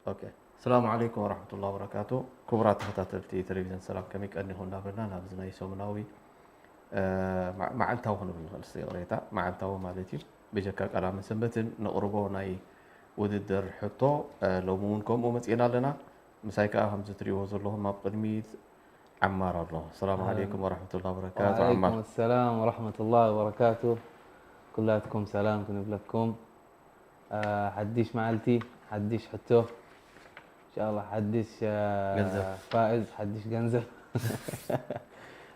اوكي السلام عليكم ورحمة الله وبركاته كبرات تخطاتلتي تلفزيون سلام كميك أني هون لابلنا نابزنا يسومناوي مع التو هون بالغلسي قريتا مع التو مالتي بيجاكا كلام سنبتن نقربو ناي وددر حطو لو مونكم ومسئنا لنا مسايكا هم زتريو وزرلهم ما بقدميت عمار الله السلام عليكم ورحمة الله وبركاته وعليكم عمار السلام ورحمة الله وبركاته كلاتكم سلام كنبلكم حديش معلتي حديش حتو إن شاء الله حديش فائز حديش جنزل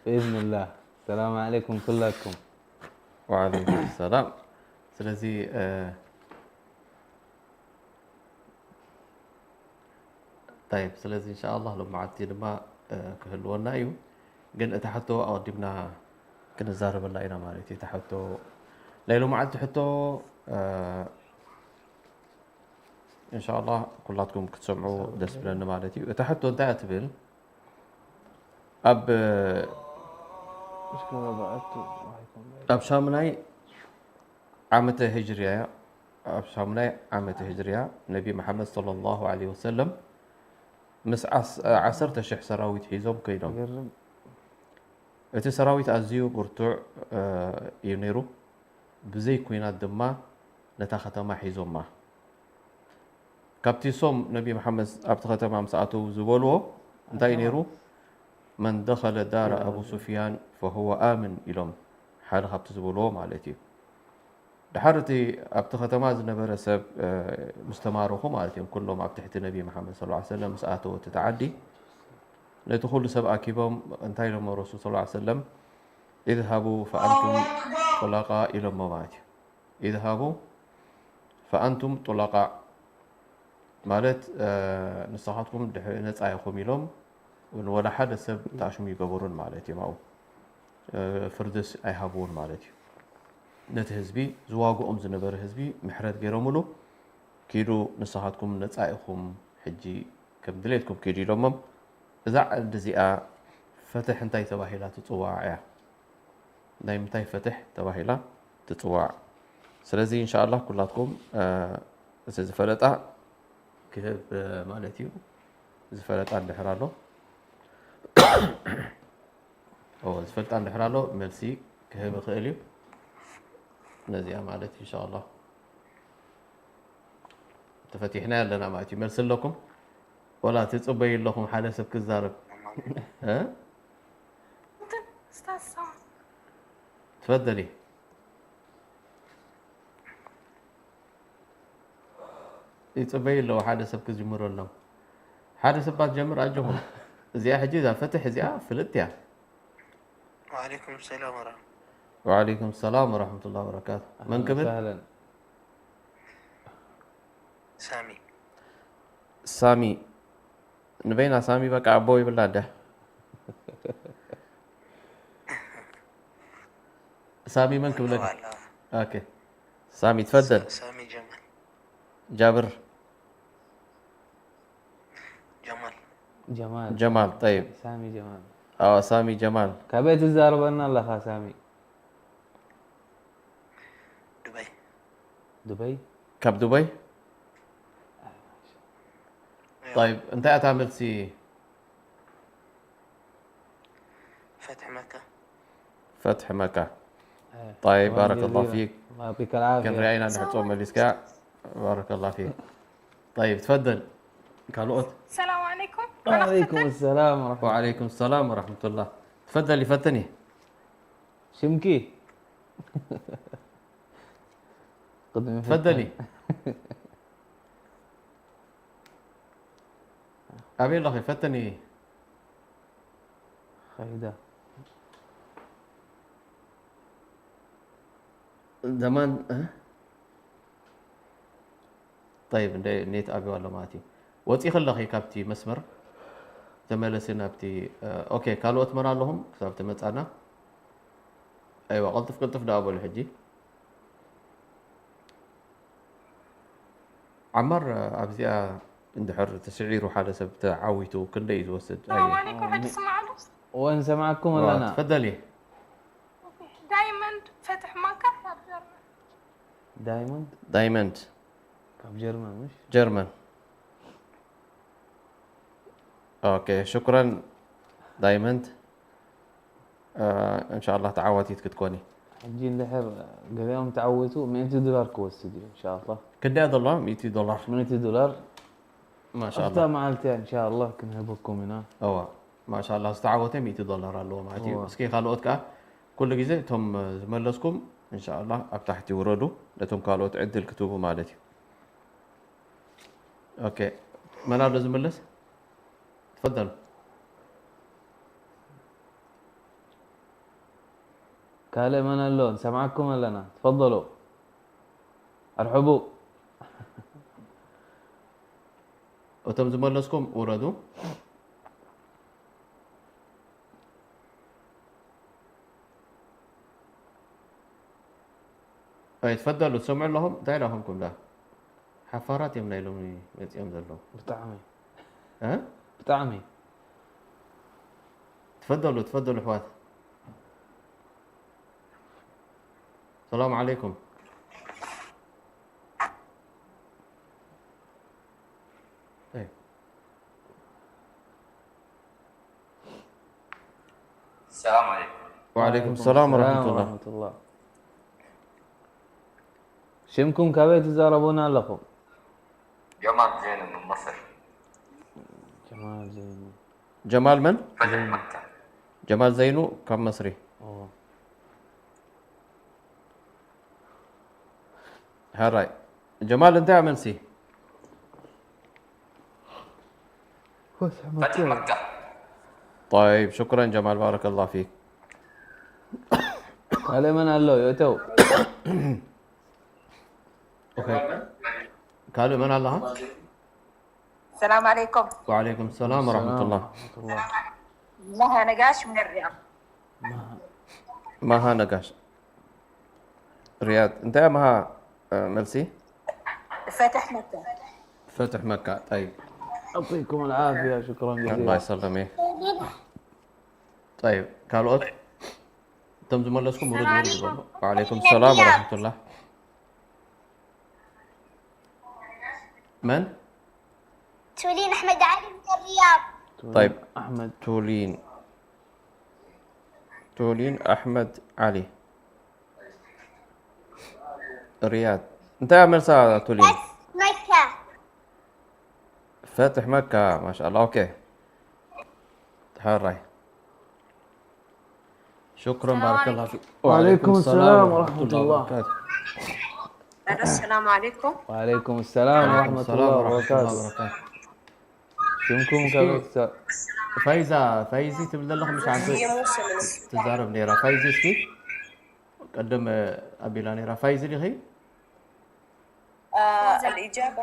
بإذن الله السلام عليكم كلكم وعليكم السلام سلازي طيب سلازي إن شاء الله لما عدتي لما كهلونا أيو قلنا تحتو أقدمنا كنا زارب الله إنا مالتي تحتو ليلو ما عدت حتو إن شاء الله كلاتكم كتسمعوا دس بلنا مالتي تحتو أنت أتبل أب شامناي عامة هجرية أب شامناي عامة هجرية نبي محمد صلى الله عليه وسلم مس عصرت شح سراويت حيزوم كيدوم እቲ ሰራዊት ኣዝዩ ብርቱዕ እዩ ነይሩ ብዘይ ኩናት ድማ ነታ ከተማ ሒዞማ ካብቲ ሶም ነቢ መሐመድ ኣብቲ ከተማ ምስ ኣተው ዝበልዎ እንታይ ነይሩ መን ደኸለ ዳረ ኣቡ ሱፊያን ፈሁወ ኣምን ኢሎም ሓደ ካብቲ ዝበልዎ ማለት እዩ ድሓር እቲ ኣብቲ ከተማ ዝነበረ ሰብ ምስ ተማረኹ ማለት እዮም ኩሎም ኣብ ትሕቲ ነቢ መሐመድ صلى الله عليه وسلم ምስ ኣተው እቲ ተዓዲ نتو كل سبع كيبهم انتهي لهم الرسول صلى الله عليه وسلم اذهبوا فأنتم طلقاء إلى الممات اذهبوا فأنتم طلقاء مالت نصحتكم نتعايقهم إلهم ولا حد سب تعشم يقبرون مالتي معه فردس أيهابون مالتي نتهزبي زواجو أمز نبر هزبي محرد غيرملو كيدو نصحتكم نتعايقهم حجي كم دليتكم كيدي لهم إذا الجزئة فتح انتي تباهيلا تطوع دايم انتي فتح تباهيلا تطوع سلازي إن شاء الله كلاتكم زفلتا كتاب مالتيو زفلتا نحرالو أو زفلتا نحرالو ملسي كهب خيليو نزيها مالتي إن شاء الله تفتحنا لنا مالتي مرسل لكم ولا تتصبي لكم حدا سب كزارب ها استاذ تفضلي يتصبي له حدا سب كزمر لهم حدا سبات جمر اجهم زي حجيزه فتح زي فلتيا وعليكم السلام ورحمه وعليكم السلام ورحمه الله وبركاته من قبل أهلا سامي نبينا سامي بقى عبوي بالله سامي من قبلك اوكي سامي تفضل سامي جمال جابر جمال طيب سامي جمال سامي جمال كبيت الزارب أن الله خا سامي دبي كاب دبي طيب انت تعمل سي فتح مكة طيب بارك الله فيك الله يعطيك العافية كان رأينا نحطهم مليسكا بارك الله فيك طيب تفضل كالوت السلام عليكم وعليكم السلام ورحمة الله وعليكم السلام ورحمة الله تفضلي فتني شمكي تفضلي أبي الله فتني خيدا زمان طيب نيت أبي ولا ماتي وتي خلقي كابتي مسمر تملسنا بتي أوكي قالوا أتمنى لهم كتبت متأنا أيوة قلتف ده أبو الحجي عمر أبزيا اندحر تسعير وحالة سبت عويته كل ده يتوسد السلام عليكم حد سمعنا وين سمعكم ولا أنا؟ تفضلي دايموند فتح مكة دايموند دايموند كاب جيرمان مش؟ جيرمان. اوكي شكرا دايموند. ان شاء الله تعودتي تكوني حجين لحر قال يوم تعودوا $100 كوستدي ان شاء الله. كده دولار $100 $100 ما شاء أفتى الله. معلتي ان شاء الله كنا هبكم هنا. ما شاء الله استعوته $100 اللو معناتي أوه. بس كي خلوت كا كل جزء تم زملسكم ان شاء الله ابتحتي وردوا لتم قالوت عد الكتب مالتي. اوكي من هذا زملس تفضل. كالي من اللون سمعكم ولا انا؟ تفضلوا ارحبوا. وتم زملسكم وردوا. اي تفضلوا تسمعوا لهم داي لهم كلها حفارات يمنا لهم يوم ذلهم بطعمي ها بطعمي. تفضلوا اخوات. السلام عليكم. طيب السلام عليكم. وعليكم السلام ورحمة الله. شمكم كبيت تزاربونا لكم. جمال زين من مصر. جمال زين. جمال من؟ فتح مكة. جمال زينو كم مصري. اوه هاراي جمال انت من سي فتح فتح مكة. طيب شكرا جمال بارك الله فيك. كالي من اللو يوتو. اوكي قالوا من الله. السلام عليكم. وعليكم السلام ورحمة الله. مها نقاش من الرياض. مها نقاش رياض. انت يا مها مرسي فاتح مكة. فتح مكة. طيب يعطيكم العافية شكرا الله جزيلا. يسلمك. طيب قالوا تم زملسكم ورد. وعليكم السلام ورحمة الله. من؟ تولين أحمد علي من الرياض. طيب احمد تولين أحمد علي رياض. انت يا مرسى تولين مكة. فاتح مكة ما شاء الله. اوكي حراي شكرا بارك الله فيك. وعليكم السلام ورحمة الله. وبركاته. السلام عليكم. وعليكم السلام ورحمة السلام الله ورحمة الله وبركاته. وبركاته. شمكم كبيت فايزة تبدأ لهم مش عن تزارب نيرة فايزة سكي قدم أبي نيرة فايزة اللي هي الإجابة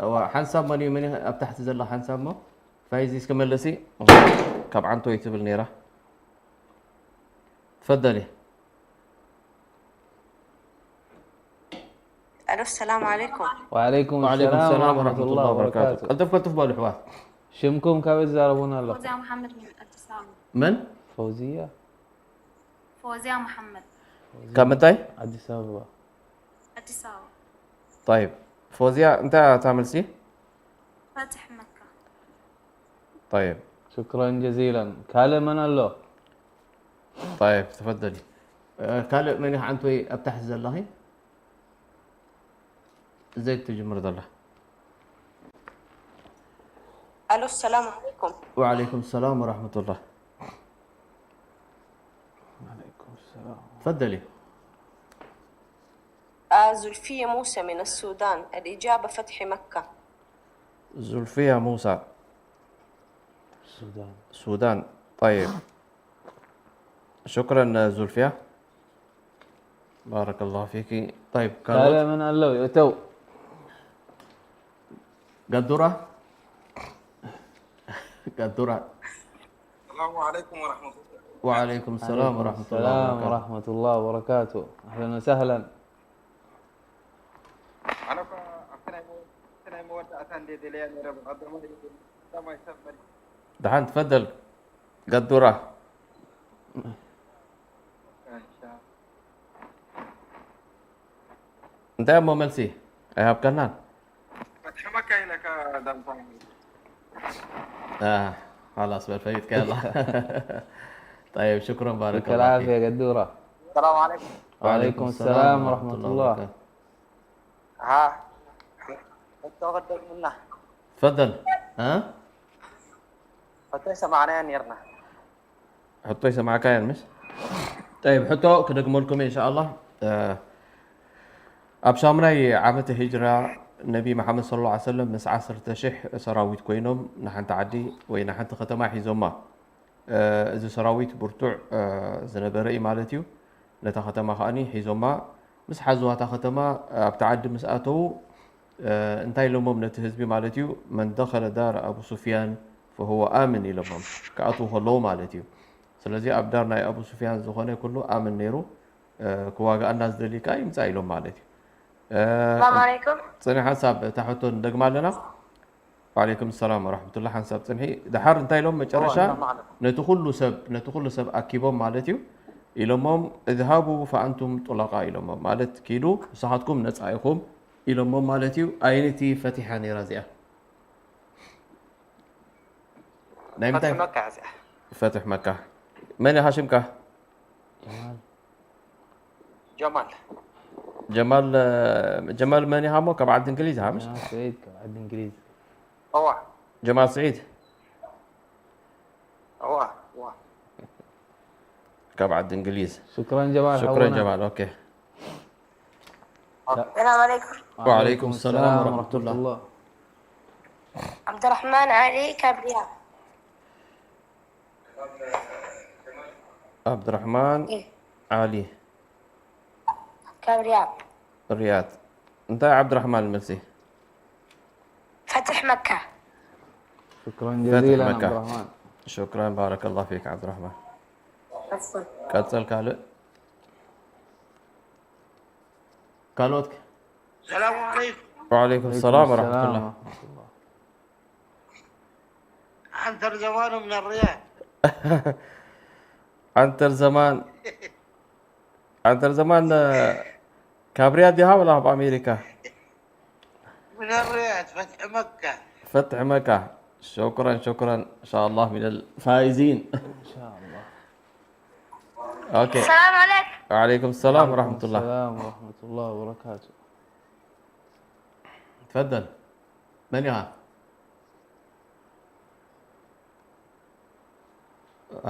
أو حنساب مني أبتحت زلا حنساب ما فايزة كمل لسي كاب عنتو يكتب النيرة. تفضلي. ألو السلام عليكم. وعليكم السلام ورحمة الله وبركاته. قلت في بالحوار. شمكم كبيت زاربونا لكم. فوزية محمد من اتصال. من؟ فوزية فوزية محمد كم متى؟ أديس أبابا. اتصال. طيب فوزيا أنت تعمل سي؟ فاتح مكة. طيب شكرا جزيلا. كالي من اللو. طيب تفضلي. قال من عنتو أبتح زلا زيد تجي مرض الله. ألو السلام عليكم. وعليكم السلام ورحمة الله. وعليكم السلام. تفضلي. زلفية موسى من السودان. الإجابة فتح مكة. زلفية موسى السودان. طيب شكرا زلفية بارك الله فيك. طيب كالي من اللو يوتو. قدرة السلام عليكم ورحمة الله. وعليكم السلام ورحمة الله السلام وبركاته. ورحمة الله وبركاته. أهلا وسهلا. أنا أنا مودة أتندي دليل رب العالمين كما يسمى. دحين تفضل قدرة. انت يا ام ملسي ايهاب كنان فتح مكة لك دام خلاص بالفايدك يلا. طيب شكرا، بارك يعطيك الله العافية فيك. يا قدورة. السلام عليكم. وعليكم السلام ورحمة الله. وبركاته. ها انت غدك منا تفضل. ها فتح معنا نيرنا. حطوا يسمع كاين مش. طيب حطوا كدقم لكم ان شاء الله. اب شامراي عامة هجرة النبي محمد صلى الله عليه وسلم مس 10,000 سراويت كوينهم نحن تعدي وين حتى ختمه حيزوما اذا سراويت برتوع زنبرئي مالتيو نتا ختمه خاني حيزوما مس حزوها تا ختمه ابتعد مساتو انتاي لهم نت حزبي مالتيو من دخل دار ابو سفيان فهو امن لهم كاتو هلو مالتيو. ስለዚህ ኣብ ዳር ናይ አቡ ሱፊያን ዝኾነ ኩሉ ኣምን ነይሩ ክዋጋ እናስ ደሊካ ይምፃ ኢሎም ማለት እዩ። السلام عليكم. ፅንሒ ሓንሳብ ታሕቶ እንደግማ ኣለና። ወዓለይኩም ሰላም ወረሕመቱላህ። ሓንሳብ ፅንሒ ድሓር እንታይ ኢሎም መጨረሻ ነቲ ኩሉ ሰብ ኣኪቦም ማለት እዩ ኢሎሞም እዝሃቡ ፈኣንቱም ጡለቃ ኢሎሞም ማለት ኪዱ ንስኻትኩም ነፃ ኢኹም ኢሎሞም ማለት እዩ። ኣየነይቲ ፈቲሓ ነይራ እዚኣ ናይ ምንታይ فتح مكة عزيز. ፈትሕ መካ من يا هاشم كه؟ جمال. جمال من يهامو كبعد انجليزي هامش؟ جمال سعيد كبعد انجليزي. اوه جمال سعيد اوه كبعد انجليزي. شكرا جمال. شكرا حونا. جمال. اوكي. السلام عليكم. وعليكم السلام ورحمة الله. عبد الرحمن علي كابرياء. عبد الرحمن علي كابرياء. الرياض. انت يا عبد الرحمن الملسي. فتح مكة. شكرا جزيلا عبد مكة. الرحمن. شكرا بارك الله فيك عبد الرحمن. أصلاً. كاتسل كالوتك. السلام عليكم. وعليكم السلام ورحمة الله. عن ترجمان من الرياض. عنتر زمان كابريات دي ولا بأمريكا؟ من الرياض فتح مكة. فتح مكة. شكرا ان شاء الله من الفائزين ان شاء الله. اوكي. السلام عليكم. وعليكم السلام ورحمة الله. السلام ورحمة الله وبركاته. تفضل. من يها؟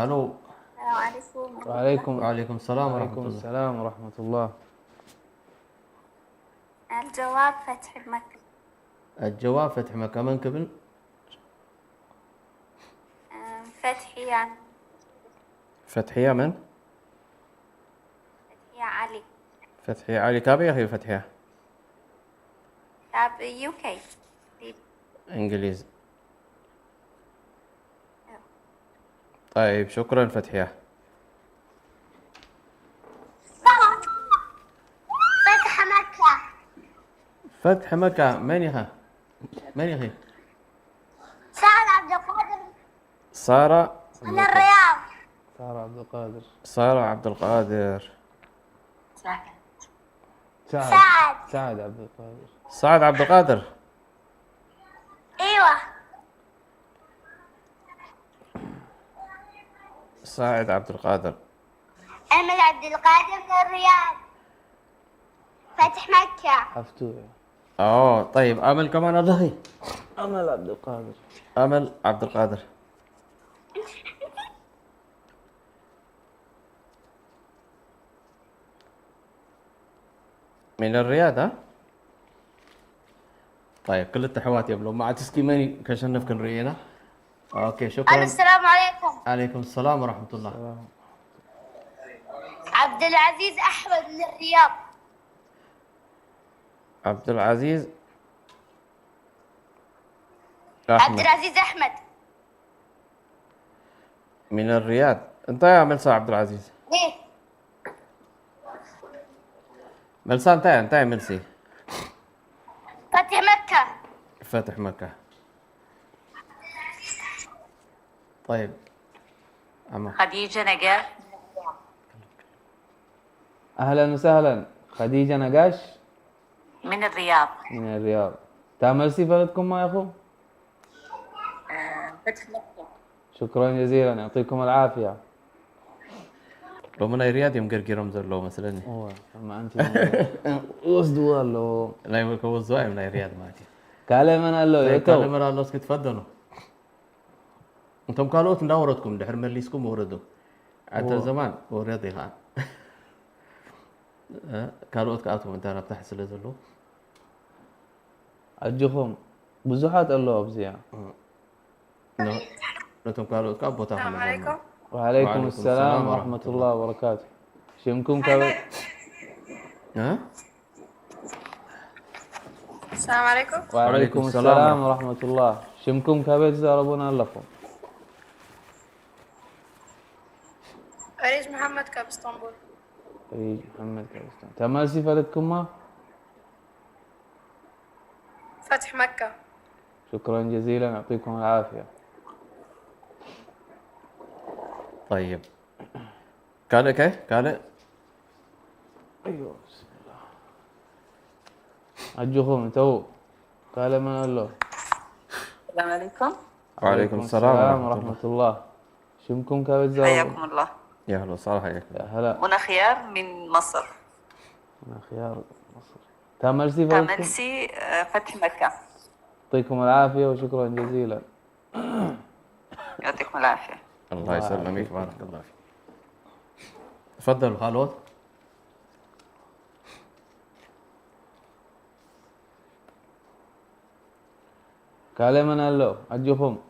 الو. السلام عليكم. وعليكم السلام ورحمة وعليكم الله. السلام ورحمة الله. الجواب فتح مكة. الجواب فتح مكة. من قبل؟ فتحية. فتحية من؟ فتحية علي. فتحية علي كابي يا أخي فتحية. كاب UK. إنجليزي. طيب شكرا فتحية. فتح مكة. فتح مكة. من يها؟ من يا أخي؟ سعد عبد القادر سارة. من الرياض. سارة عبد القادر. سارة عبد القادر. سعد. سعد. سعد عبد القادر. سعد عبد القادر. ايوه. سعد عبد القادر. أمل عبد القادر من الرياض. فتح مكة. حفتوه. طيب أمل كمان الله. أمل عبد القادر. أمل عبد القادر. من الرياض ها؟ طيب كل التحوات يبلو مع تسكي ماني كشنف كن رينا. اوكي شكرا. السلام عليكم. عليكم السلام ورحمة الله. عبد العزيز أحمد من الرياض. عبد العزيز عبد أحمد العزيز أحمد. من الرياض. انت يا ملسا عبد العزيز. ليه؟ ملسا انت يا ملسي. فتح مكة. فتح مكة. طيب خديجة نجاح أهلا وسهلا. خديجة نقاش من الرياض. من الرياض. تاملسي بلدكم ما يا أخو؟ فتح مكة. شكرا جزيلا يعطيكم العافية. لو من رياض يوم قرقيرهم زلو مثلا هو ما أنت وصدوا له لا يقول كوزوا من رياض ماتي. كلام أنا له طيب يتو كلام أنا الله سكت تفضلوا. أنتم قالوا لا وردكم دحر مليسكم وردوا. عند زمان ورياضي خان. قالوا كاتم أنت أنا بتحس لزلو. أجوهم بزحات الله أبزيا. أنتم قالوا كابو تاخذ السلام عليكم. وعليكم السلام ورحمة الله وبركاته. شمكم كبد. ها؟ السلام عليكم. وعليكم السلام ورحمة الله. شمكم كبد زاربونا لكم. أريج محمد كاب اسطنبول. أريج محمد كبستان. تماسي فلدكم ما؟ فتح مكة. شكرا جزيلا يعطيكم العافية. طيب. قال كيف؟ قال أيوه بسم الله. أجوهم تو. قال من الله. السلام عليكم. وعليكم السلام ورحمة الله. شمكم كبد زاربونا. حياكم الله. يا هلا صالح حياك. يا هلا. منى خيار من مصر. أنا خيار مصر. تاملسي فلدكم؟ تاملسي فتح مكة. يعطيكم العافية وشكرا جزيلا. يعطيكم العافية. الله يسلمك بارك الله فيك. تفضل خالد. كلام الله أجوهم.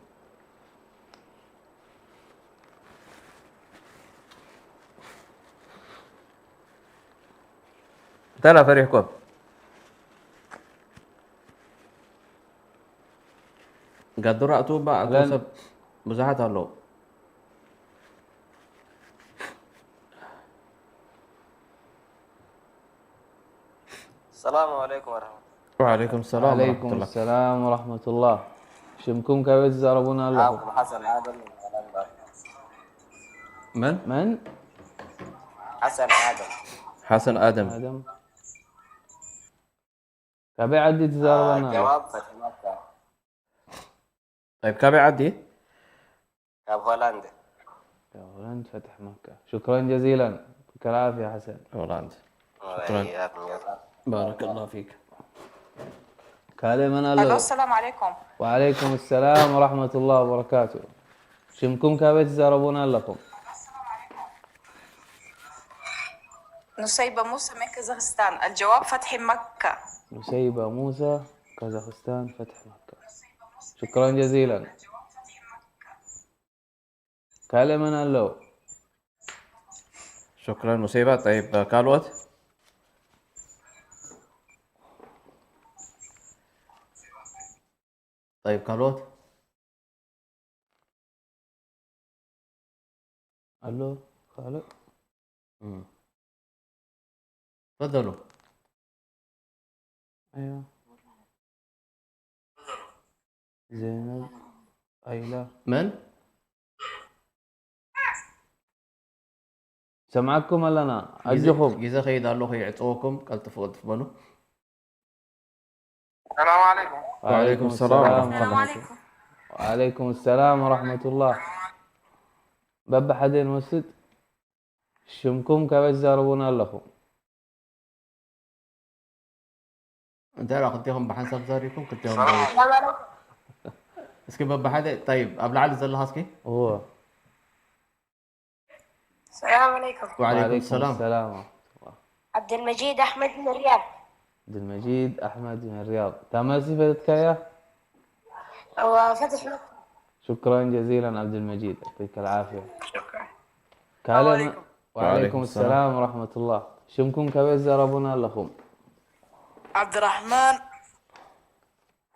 تلا فريقكم. قد رأتوا بعض سب بزحت الله. السلام عليكم ورحمة الله. وعليكم السلام ورحمة وعليكم الله. السلام ورحمة الله. شمكم كبد زاربونا لكم. معكم حسن آدم من هولندا. من؟ حسن آدم. حسن آدم. آدم. كبي عدي تزاربونا. جواب فتح مكة. طيب كابي عدي. كاب هولندا. يا هولند فتح مكة. شكرا جزيلا. يعطيك العافية يا حسن. هولندا. وإياكم يا رب. بارك الله فيك. كلام ألو الله. السلام عليكم. وعليكم السلام ورحمة الله وبركاته. شمكم كبد زاربونا لكم. نسيبة موسى من كازاخستان. الجواب فتح مكة. نسيبة موسى كازاخستان فتح مكة. شكرا جزيلا. كلام الله. شكرا مصيبة. طيب كالوت. طيب كالوت. الو خالد. تفضلوا. ايوه زينب ايلا. من؟ سمعكم ولا انا؟ اجوكم. إذا خيد الله يعطوكم قال تفضلوا. السلام عليكم. وعليكم السلام ورحمة الله. السلام عليكم. وعليكم السلام ورحمة الله. بابا حدين مسد. شمكم كبد زاربونا لكم. أنت لا قلتهم بحسب زاريكم قلتهم. السلام عليكم. اسكي بابا حدا. طيب قبل علي زل هاسكي. هو. السلام عليكم. وعليكم السلام. ورحمة الله. عبد المجيد أحمد من الرياض. عبد المجيد أحمد من الرياض. تامل صفتك يا؟ وفتح مكة. شكرا جزيلا عبد المجيد يعطيك العافية. شكرا. كلام. وعليكم السلام ورحمة الله. شمكم كبد زاربونا لكم. عبد الرحمن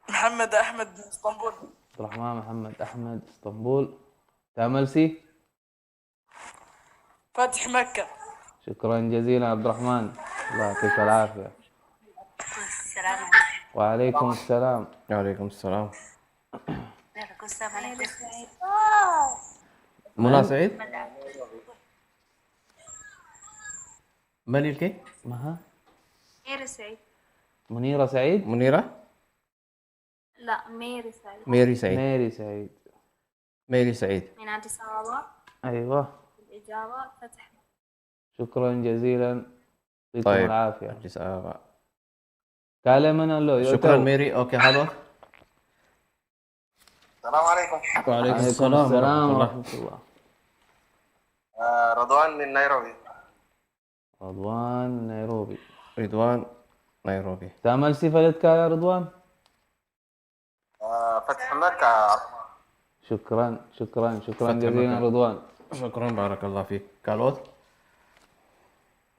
محمد أحمد من اسطنبول. عبد الرحمن محمد أحمد اسطنبول. تاملسي. فتح مكة. شكرا جزيلا عبد الرحمن الله يعطيك العافية. السلام عليكم. وعليكم السلام. وعليكم السلام. السلام عليكم. منى سعيد. من الكي؟ مها منيرة سعيد. منيرة سعيد. منيرة. لا ميري سعيد ميري سعيد. ميري سعيد. ميري سعيد. من أديس أبابا. أيوة. الإجابة فتح. شكرا جزيلا، يعطيكم طيب العافية. أديس أبابا. كلامنا له شكرا ميري. أوكي هلو. السلام عليكم. وعليكم عليكم السلام السلام ورحمة الله. ورحمة الله. رضوان من نيروبي. رضوان نيروبي. رضوان نيروبي. تعمل سفلتك يا رضوان؟ فتح مكة. شكرا شكرا شكرا فتح جزيلا مكة. رضوان. شكرا بارك الله فيك. كالوت.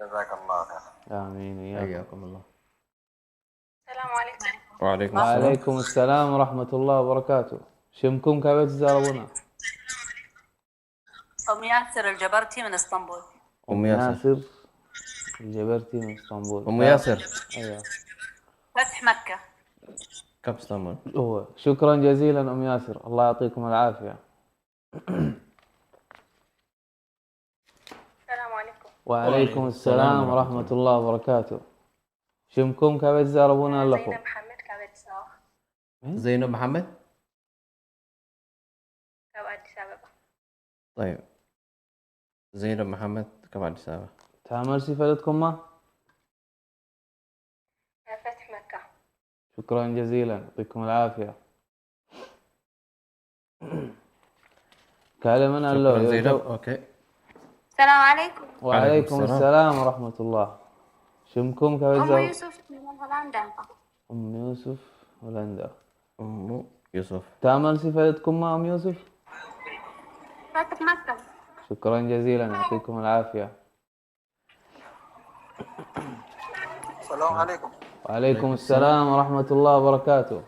جزاك الله خير. آمين وإياكم. حياكم الله. السلام عليكم. وعليكم السلام. وعليكم السلام ورحمة الله وبركاته. شمكم كيف تزاربونا؟ أم ياسر الجبرتي من اسطنبول. أم ياسر. الجبرتي من اسطنبول. أم ياسر. أيوة. فتح مكة. كم اسطنبول. هو شكرا جزيلا أم ياسر، الله يعطيكم العافية. السلام عليكم. وعليكم السلام ورحمة الله وبركاته. شمكم كيف تزاربونا لكم؟ زينب محمد كأديس أبابا. زينب محمد. كأديس أبابا. طيب زينب محمد كم أديس أبابا. تعمل سفلتكم ما؟ فتح مكة. شكرا جزيلا، يعطيكم العافية. كلامنا شكرا له. زينب. أوكي. السلام عليكم. وعليكم السلام ورحمة الله. شمكم كيف أم تزاربونا؟ يوسف من هولندا. أم يوسف هولندا. أم يوسف. تعمل سفلتكم ما أم يوسف؟ فتح مكة. شكرا جزيلا، يعطيكم العافية. السلام عليكم. وعليكم السلام ورحمة الله وبركاته.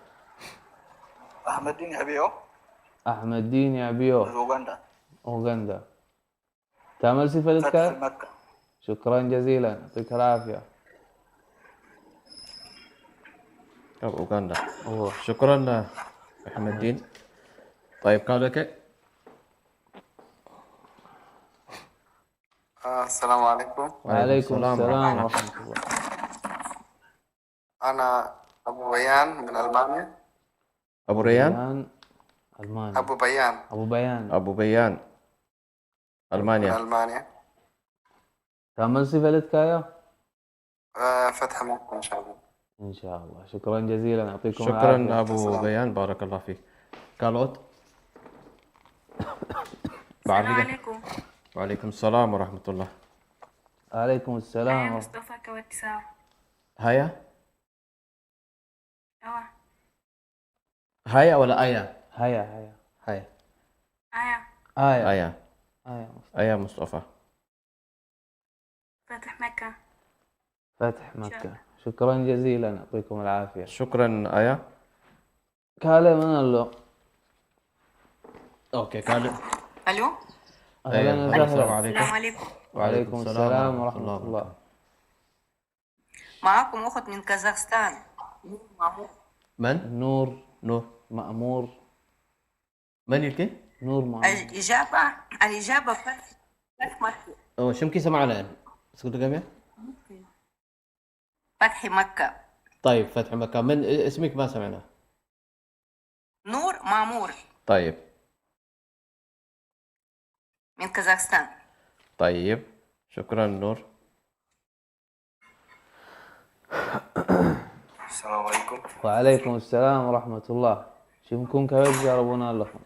أحمد الدين حبيبو. أحمد دين يعبيو. أوغندا. أوغندا. تعمل فتح سفلتك؟ مكة. شكرا جزيلا، يعطيك العافية. أوغندا. أوه. شكرا أحمد الدين. طيب قال لك. السلام عليكم. وعليكم السلام ورحمة الله. أنا أبو بيان من ألمانيا. أبو ريان. ألمانيا. أبو بيان. أبو بيان. أبو بيان من ألمانيا. ألمانيا. تعمل سفلتك يا؟ فتح مكة إن شاء الله. إن شاء الله. شكرا جزيلا، يعطيكم شكرا العافية. أبو بيان بارك الله فيك. كالوت. السلام عليكم. وعليكم السلام ورحمة الله. وعليكم السلام. مصطفى كأديس أبابا. هيا. أوه. هيا ولا آية؟ هيا هيا. هيا. آية. آية. آية. آية. آية مصطفى. فتح مكة. فتح مكة. شكرا جزيلا، يعطيكم العافية. شكرا آية. كلامنا له. أوكي كالي. ألو. أهلا وسهلا. السلام عليكم. وعليكم السلام ورحمة الله. معكم أخت من كازاخستان. من؟ نور. نور. مأمور. من يلكي؟ نور مأمور. الإجابة فتح مكة. شمكي سمعنا يعني. سكوت جميع. فتح مكة. طيب فتح مكة. من اسمك ما سمعنا. نور مامور طيب. من كازاخستان. طيب شكرا نور. السلام عليكم. وعليكم السلام ورحمة الله. شمكم كيف تجاربونا لكم؟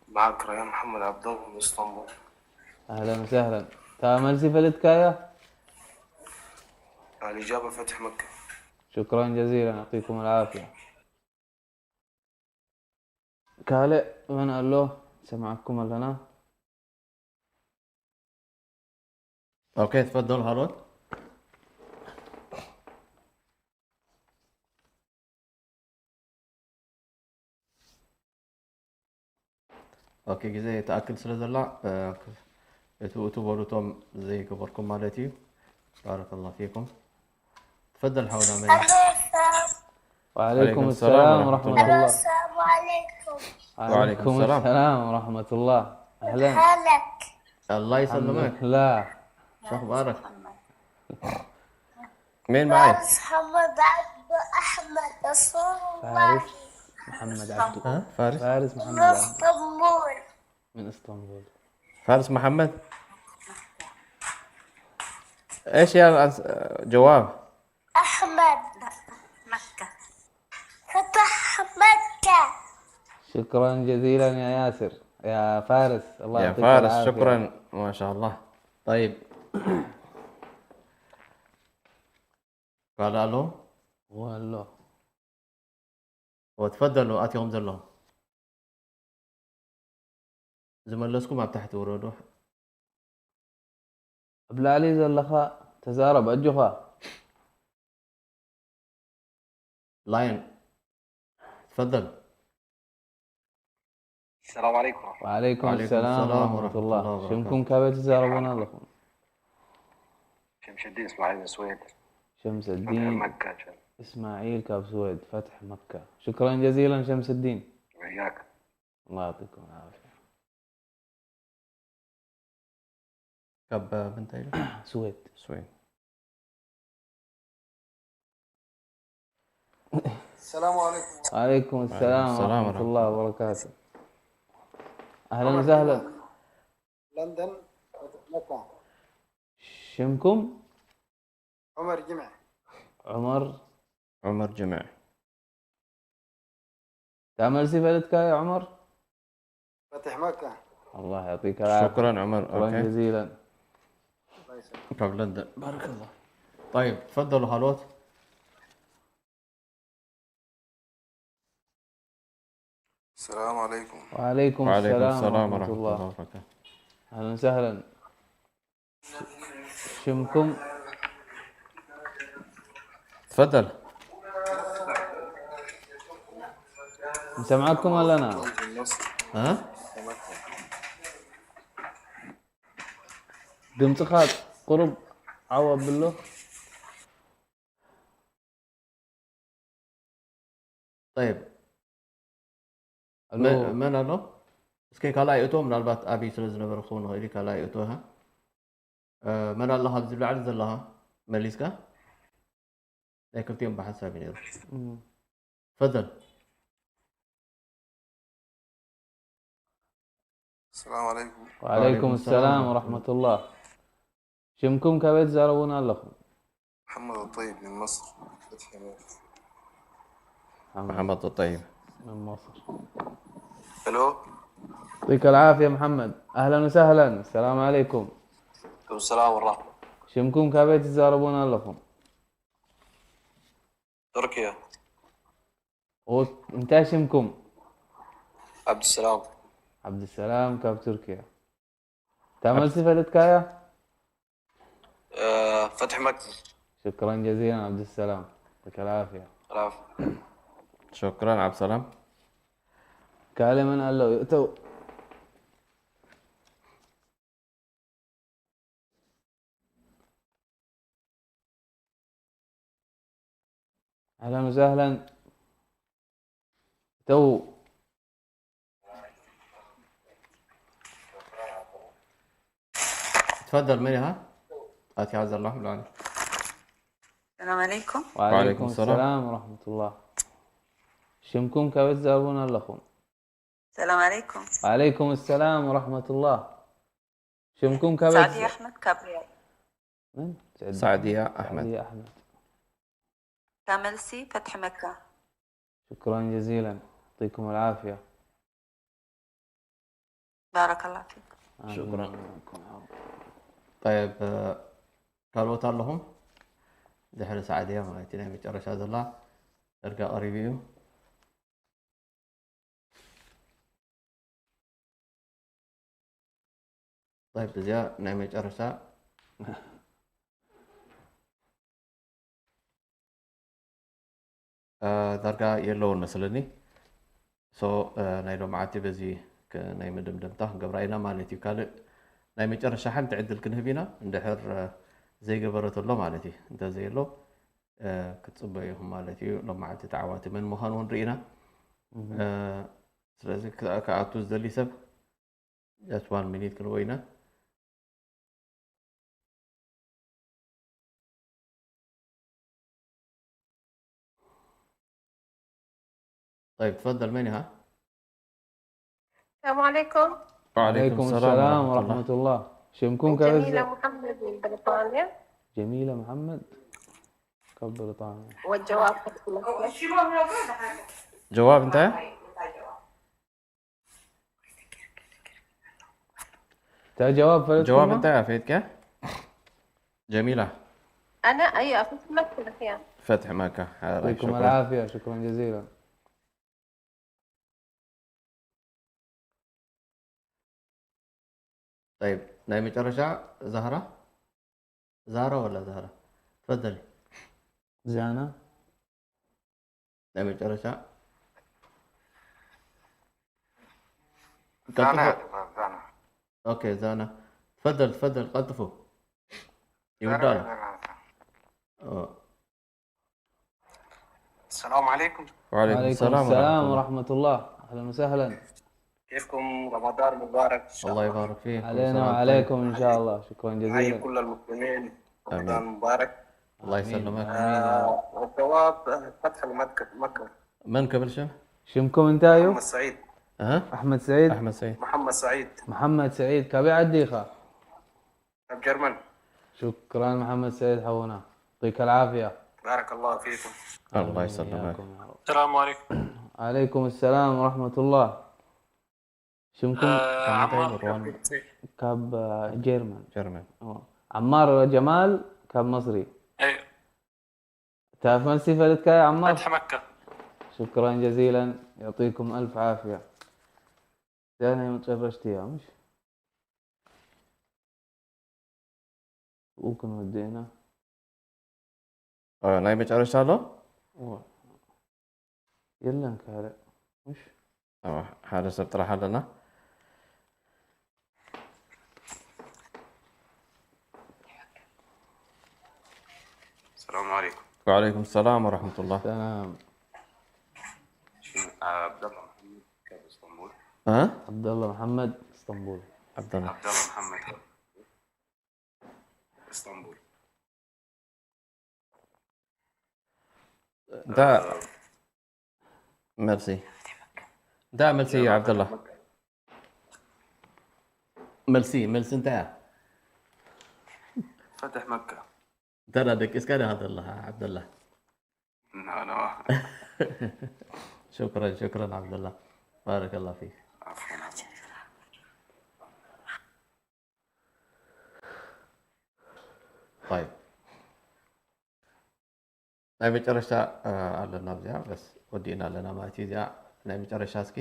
معك ريان محمد عبد الله من اسطنبول. أهلا وسهلا. تعمل سفلتك يا؟ الإجابة فتح مكة. شكرا جزيلا، يعطيكم العافية. كالي من قال له سمعكم لنا؟ اوكي تفضل هارون. اوكي جزاي تاكل سلازلا تو بولوتوم زي كبركم مالتي. بارك الله فيكم. تفضل حول عملي. وعليكم السلام ورحمة الله. السلام عليكم. وعليكم السلام ورحمة الله. أهلا. حالك. الله يسلمك. لا. شو اخبارك؟ مين معي؟ محمد عبد أحمد رسول الله فارس محمد عبدو. فارس فارس محمد من عبدو اسطنبول. من اسطنبول. فارس محمد. ايش يا جواب؟ أحمد مكة. فتح مكة. شكرا جزيلا يا ياسر يا فارس، الله يا يعطيك فارس العافية. شكرا ما شاء الله. طيب قال الو والله وتفضلوا اتيهم زلهم زملسكم ما تحت وردوا بلالي زلخا تزارب أجوها. لاين تفضل. السلام عليكم. وعليكم وعليكم السلام السلام ورحمة ورحمة الله. الله وبركاته. شمكم كابت تزاربون لكم. شمس الدين اسماعيل بن سويد. شمس فتح الدين مكة. إسماعيل كاب سويد فتح مكة. شكرا جزيلا شمس الدين، وياك. الله يعطيكم العافية. كاب بنتي سويد. سويد. السلام عليكم. وعليكم السلام السلام ورحمة ورحمة الله الله. وبركاته. أهلا وسهلا. لندن مكة. شمكم عمر جمع. عمر جمع. تعمل سفلتك يا عمر؟ فتح مكة. الله يعطيك العافية. شكرا عمر. شكرا اوكي جزيلا. الله يسلمك. كاب لندن بارك الله. طيب تفضلوا هالوت. السلام عليكم. وعليكم وعليكم السلام السلام ورحمة ورحمة الله. الله وبركاته. أهلا وسهلا. شمكم تفضل. مسمعكم ولا أنا؟ ها دمتخات قرب عوض بالله. طيب ألو. من الو እስኪ ካልኣይእቶ ምናልባት ኣብይ ስለ ዝነበረ ክኸውን ንኽእል እዩ ካልኣይእቶሃ መን ኣለኻ ዝብላዕሊ ዘለኻ መሊስካ ናይ ክልቲኦም ብሓሳብ እዩ ነይሩ تفضل. السلام عليكم. وعليكم السلام ورحمة الله. شمكم كبيت زاربونا لكم. محمد الطيب من مصر. فتح مكة. محمد الطيب من مصر. الو. يعطيك العافية محمد، أهلا وسهلا. السلام عليكم. عليكم السلام والرحمة. شمكم كبيت زاربونا لكم. تركيا. وانت شمكم؟ عبد السلام. عبد السلام كاب تركيا. تعمل سفلت كايا؟ فتح مكة. شكرا جزيلا عبد السلام، يعطيك العافية. العفو. شكرا عبد السلام. كلمة قال له يؤتوا. أهلا وسهلا. تو تفضل مريها آتي عز الله بالعلي. السلام عليكم. وعليكم السلام ورحمة الله. شمكم كبت زاربونا لكم. السلام عليكم. وعليكم السلام ورحمة الله. شمكم كبت سعدية أحمد كابريال. من؟ سعدية أحمد. سعدية أحمد. كاملسي فتح مكة. شكرا جزيلا، يعطيكم العافية. بارك الله فيك. شكرا. طيب ካልኦት ኣለኹም ድሕሪ ሰዓድያ ማለት እዩ ናይ መጨረሻ ዘላ ደርጋ ቀሪቡ እዩ طيب እዚኣ ናይ መጨረሻ ዳርጋ የለውን መስለኒ ናይ ሎሚ ዓቲ በዚ ናይ መደምደምታ ክንገብራ ኢና ማለት እዩ ካልእ ናይ መጨረሻ ሓንቲ ዕድል ክንህብ ኢና እንድሕር ዘይገበረተሎ ማለት እዩ እንተዘየሎ ክትፅበዩ ኢኹም ማለት እዩ ሎሚ ዓቲ ተዓዋቲ መን ምዃኑ ንርኢና ስለዚ ክኣቱ ዝደሊ ሰብ just 1 minute ክንቦ ኢና طيب تفضل منها. السلام عليكم. وعليكم السلام ورحمة الله. شمكم جميلة كذا. محمد من بريطانيا. جميلة محمد كب بريطانيا. والجواب فتح مكة. جواب انت؟ تا جواب فلتكم. جواب انت يا فيدك. جميلة. أنا أي فتح مكة الأخير. فتح مكة. يعطيكم شكرا. العافية، شكرا جزيلا. طيب نايمة رجع زهرة ولا زهرة؟ تفضلي. زانا. نايمة رجع. زانا. اوكي زانا. تفضل قطفوا. يودانا. السلام عليكم. وعليكم السلام ورحمة الله. أهلا وسهلا. كيفكم؟ رمضان مبارك. الله يبارك فيك. علينا وعليكم إن شاء الله. شكرا حي جزيلا. كل المسلمين. آمين. رمضان مبارك. الله يسلمك. الجواب فتح مكة. من قبل شو؟ شمكم انتايو؟ محمد سعيد. أحمد سعيد. محمد سعيد. كابي عديخة. جرمن. شكرا محمد سعيد حونا. يعطيك العافية. بارك الله فيكم. الله يسلمك. السلام عليكم. عليكم السلام ورحمة الله. شمكم؟ كاب جيرمان. عمار جمال كاب مصري. ايوه. تعرف من سيفلتك يا عمار؟ فتح مكة. شكرا جزيلا، يعطيكم ألف عافية. أنا متفرجتيها مش؟ ممكن ودينا. نايمة رجع يلا نكارع مش؟ هذا صرت راح لنا. السلام عليكم. وعليكم السلام ورحمة الله. سلام. عبد الله محمد كاب اسطنبول. عبد الله محمد اسطنبول. عبد الله محمد اسطنبول. دا ميرسي يا عبد الله. ميرسي انت. فتح مكة. ترى دك اسكاري هذا الله عبد الله. لا شكرا عبد الله. بارك الله فيك. عفوا. طيب ናይ መጨረሻ ኣለና ብዚኣ በስ ወዲእና ኣለና ማለት እዩ። እዚኣ ናይ መጨረሻ እስኪ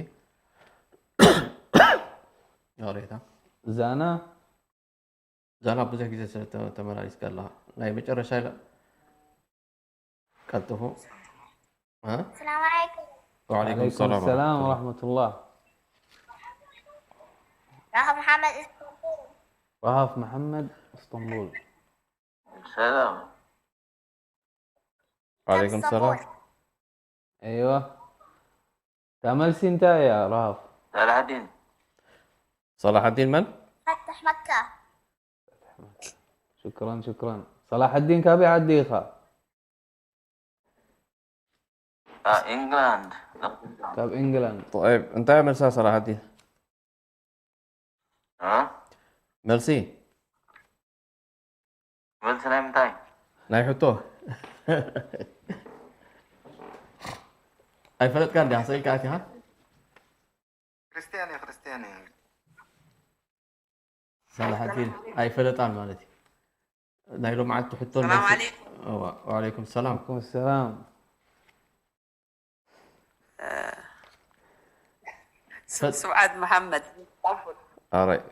ሬታ ዛና ብዙሕ ግዜ ስለተመላሊስ ከላ ናይ መጨረሻ ኢለ ቀልጥፉ። السلام عليكم. وعليكم السلام ورحمة الله. رهف محمد اسطنبول. سلام. وعليكم السلام. ايوه تعمل انت يا رهف؟ صلاح الدين من؟ فتح مكة. شكرا. صلاح الدين كابي عديخة. انجلاند. كاب انجلاند. طيب انت مرسى صلاح الدين. ميرسي. ناي حطوه. اي فلت كان دي حصيل كاتي ها؟ كريستياني. صلاح الدين اي فلتان مالتي. نايلو معك تحطوا. السلام عليكم. وعليكم السلام. وعليكم السلام. سعاد محمد.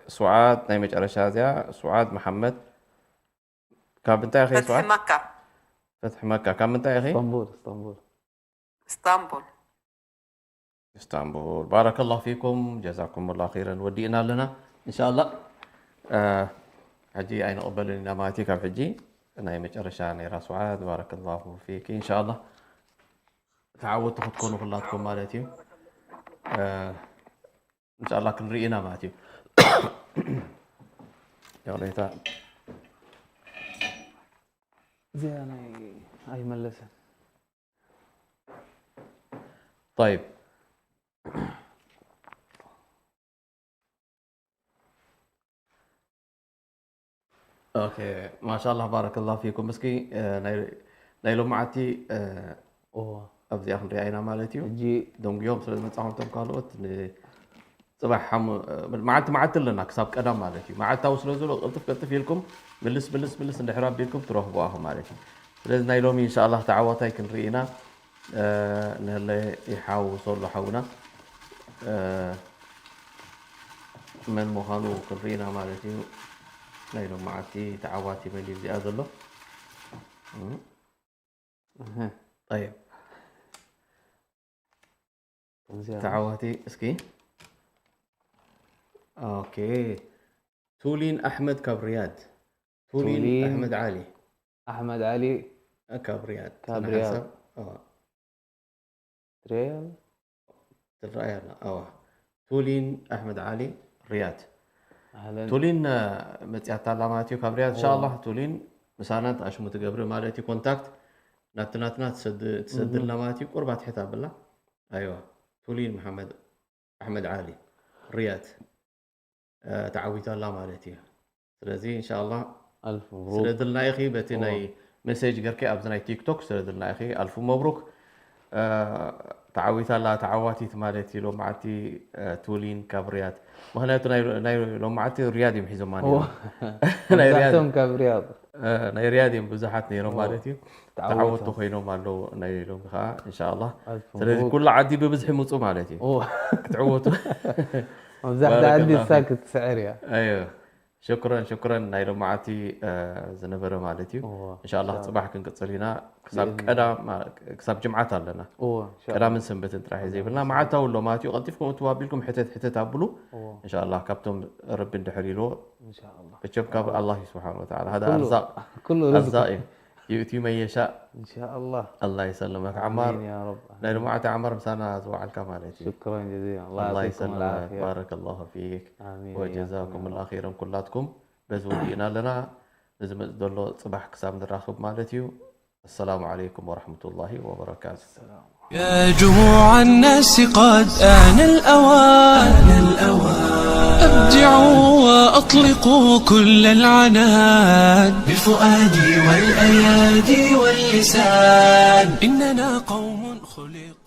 سعاد نايمج أرشاديا. سعاد محمد كان بنت يا أخي. فتح مكة. فتح مكة كان بنت يا أخي. اسطنبول. بارك الله فيكم، جزاكم الله خيرا. ودينا لنا إن شاء الله. حجي أين أقبلنا ماتي كم حجي نايمج أرشاد نيرا سعاد. بارك الله فيك إن شاء الله. تعودتوا تكونوا كلاتكم مالتي. إن شاء الله كن رئينا ماتي. يا ريتا زين. أي ملسن. طيب اوكي ما شاء الله بارك الله فيكم مسكي نايلو معتي ابزي اخن رياينا مالتي جي دونك يوم سلازم تصاحبتم قالوت صباح حم معت لنا كساب قدام مالتي معت وصلوا زلو قلطف يلكم بلس اندحراب بيلكم تروحوا مالتي سلازم نايلومي ان شاء الله تعواتاي كنرينا نهلا يحاول له حونا من مخانو كنرينا مالتي نايلو معتي تعواتي ملي زياده له طيب تعواتي اسكي اوكي تولين احمد كابريات تولين احمد علي كابريات تريال تولين احمد علي رياض تولين متيات علاماتي كابريات ان شاء الله تولين مسانات اشمو تقبر مالتي كونتاكت ناتنا تسد لماتي قربات حساب الله ايوه تولين محمد احمد علي رياض تعويت الله مالتي سلازي ان شاء الله الف مبروك سردلنا يا اخي بتناي مسج غيركي ابزناي تيك توك سردلنا يا اخي الف مبروك تعويت الله تعواتي مالتي لو معتي تولين كابريات مهناتو ناي لو معتي رياضي محيزو ماني ناي رياضي كابريات ناي رياضي بزحات نيرو مالتي تعوتو خينو مالو ناي لو خا ان شاء الله سلازي كل عدي ببزح مصو مالتي تعوتو مزحت عندي ساكت سعريا ايوه شكرا نايلو معتي زنبره مالتي ان شاء الله صباح كنقصلينا كساب جمعات لنا قدام من سنبت راح يزيبلنا معتا ولا ماتي قلتفكم توابلكم حتت ابلو ان شاء الله كابتم رب ندحريلو ان شاء الله بتشبك الله سبحانه وتعالى هذا ارزاق كله رزق يؤتي من يشاء ان شاء الله الله يسلمك عمار يا رب نايلو معتا عمار مسانا زوع الكمالتي شكرا جزيلا الله يسلمك بارك الله فيك آمين وجزاكم الله خيرا كلاتكم بزودينا لنا لازم دولو صباح كسام نراخب مالتيو السلام عليكم ورحمة الله وبركاته يا جموع الناس قد آن الأوان أبدعوا وأطلقوا كل العنان بالفؤاد والأيادي واللسان إننا قوم خلق